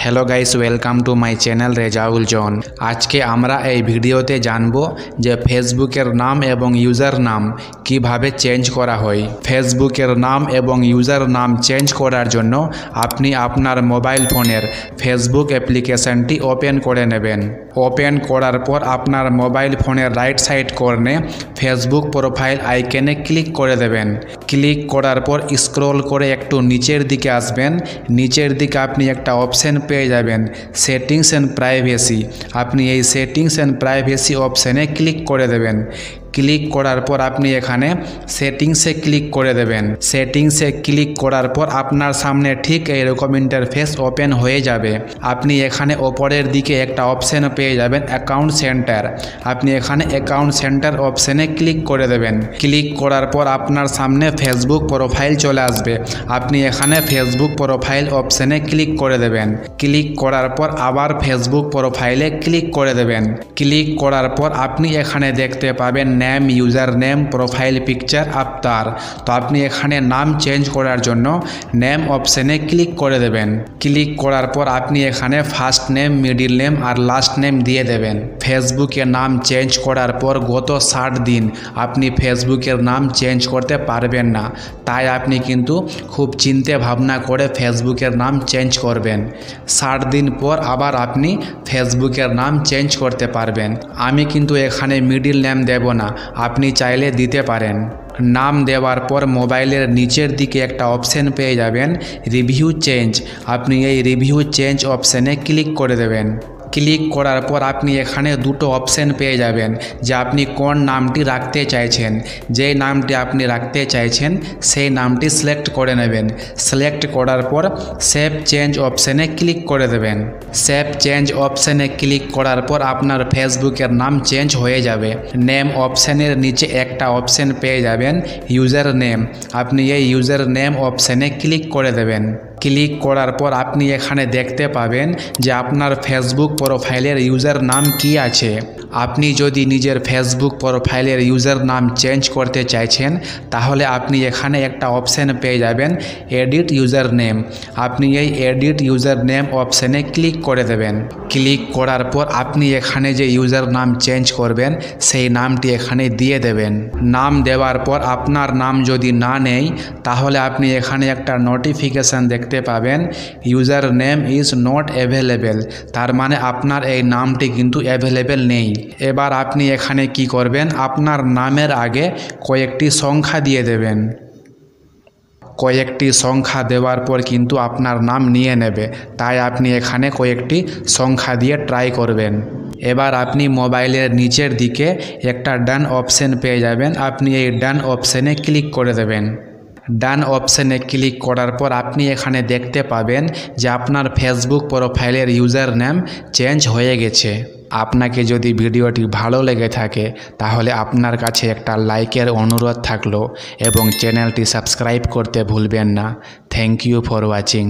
Hello guys, welcome to my channel Rezaul Jon. আজকে আমরা এই ভিডিওতে জানব যে ফেসবুকের নাম এবং ইউজার নাম কিভাবে চেঞ্জ করা হয়। ফেসবুকের নাম এবং ইউজার নাম চেঞ্জ করার জন্য আপনি আপনার মোবাইল ফোনের ফেসবুক অ্যাপ্লিকেশনটি ওপেন করে নেবেন। ওপেন করার পর আপনার মোবাইল ফোনের রাইট সাইড কর্নে ফেসবুক প্রোফাইল আইকনে ক্লিক করে দেবেন। ক্লিক করার পর স্ক্রল করে একটু নিচের দিকে আসবেন। নিচের দিকে আপনি একটা অপশন পেয়ে যাবেন, সেটিংস অ্যান্ড প্রাইভেসি। আপনি এই সেটিংস অ্যান্ড প্রাইভেসি অপশানে ক্লিক করে দেবেন। ক্লিক করার পর আপনি এখানে সেটিংসে ক্লিক করে দেবেন। সেটিংসে ক্লিক করার পর আপনার সামনে ঠিক এইরকম ইন্টারফেস ওপেন হয়ে যাবে। আপনি এখানে ওপরের দিকে একটা অপশান পেয়ে যাবেন অ্যাকাউন্ট সেন্টার। আপনি এখানে অ্যাকাউন্ট সেন্টার অপশানে ক্লিক করে দেবেন। ক্লিক করার পর আপনার সামনে ফেসবুক প্রোফাইল চলে আসবে। আপনি এখানে ফেসবুক প্রোফাইল অপশানে ক্লিক করে দেবেন। ক্লিক করার পর আবার ফেসবুক প্রোফাইলে ক্লিক করে দেবেন। ক্লিক করার পর আপনি এখানে দেখতে পাবেন name, user name, profile picture, আফতার। তো আপনি এখানে নাম চেঞ্জ করার জন্য নেম অপশানে ক্লিক করে দেবেন। ক্লিক করার পর আপনি এখানে ফার্স্ট নেম, মিডিল নেম আর লাস্ট নেম দিয়ে দেবেন। ফেসবুকে নাম চেঞ্জ করার পর গত 60 দিন আপনি ফেসবুকের নাম চেঞ্জ করতে পারবেন না। তাই আপনি কিন্তু খুব চিন্তা ভাবনা করে ফেসবুকের নাম চেঞ্জ করবেন। 60 দিন পর আবার আপনি ফেসবুকের নাম চেঞ্জ করতে পারবেন। আমি কিন্তু এখানে মিডিল নেম দেব না, আপনি চাইলে দিতে পারেন। নাম দেওয়ার পর মোবাইলের নিচের দিকে একটা অপশান পেয়ে যাবেন রিভিউ চেঞ্জ। আপনি এই রিভিউ চেঞ্জ অপশানে ক্লিক করে দেবেন। ক্লিক করার পর আপনি এখানে দুটো অপশান পেয়ে যাবেন যে আপনি কোন নামটি রাখতে চাইছেন। যেই নামটি আপনি রাখতে চাইছেন সেই নামটি সিলেক্ট করে নেবেন। সিলেক্ট করার পর সেভ চেঞ্জ অপশানে ক্লিক করে দেবেন। সেভ চেঞ্জ অপশানে ক্লিক করার পর আপনার ফেসবুকের নাম চেঞ্জ হয়ে যাবে। নেম অপশানের নিচে একটা অপশান পেয়ে যাবেন ইউজার নেম। আপনি এই ইউজার নেম অপশানে ক্লিক করে দেবেন। ক্লিক করার পর আপনি এখানে দেখতে পাবেন যে আপনার ফেসবুক প্রোফাইলের ইউজার নাম কি আছে। আপনি যদি নিজের ফেসবুক প্রোফাইলের ইউজার নাম চেঞ্জ করতে চাইছেন তাহলে আপনি এখানে একটা অপশান পেয়ে যাবেন এডিট ইউজার নেম। আপনি এই এডিট ইউজার নেম অপশানে ক্লিক করে দেবেন। ক্লিক করার পর আপনি এখানে যে ইউজার নাম চেঞ্জ করবেন সেই নামটি এখানে দিয়ে দেবেন। নাম দেওয়ার পর আপনার নাম যদি না নেই তাহলে আপনি এখানে একটা নোটিফিকেশান দেখতে পাবেন user name is not available. তার মানে আপনার এই নামটি কিন্তু অ্যাভেলেবেল নেই। এবার আপনি এখানে কি করবেন, আপনার নামের আগে কয়েকটি সংখ্যা দিয়ে দেবেন। কয়েকটি সংখ্যা দেওয়ার পর কিন্তু আপনার নাম নিয়ে নেবে, তাই আপনি এখানে কয়েকটি সংখ্যা দিয়ে ট্রাই করবেন। এবার আপনি মোবাইলের নিচের দিকে একটা ডান অপশান পেয়ে যাবেন। আপনি এই ডান অপশানে ক্লিক করে দেবেন। ডান অপশানে ক্লিক করার পর আপনি এখানে দেখতে পাবেন যে আপনার ফেসবুক প্রোফাইলের ইউজার নেম চেঞ্জ হয়ে গেছে। আপনাকে যদি ভিডিওটি ভালো লেগে থাকে তাহলে আপনার কাছে একটা লাইকের অনুরোধ থাকলো এবং চ্যানেলটি সাবস্ক্রাইব করতে ভুলবেন না। Thank you for watching.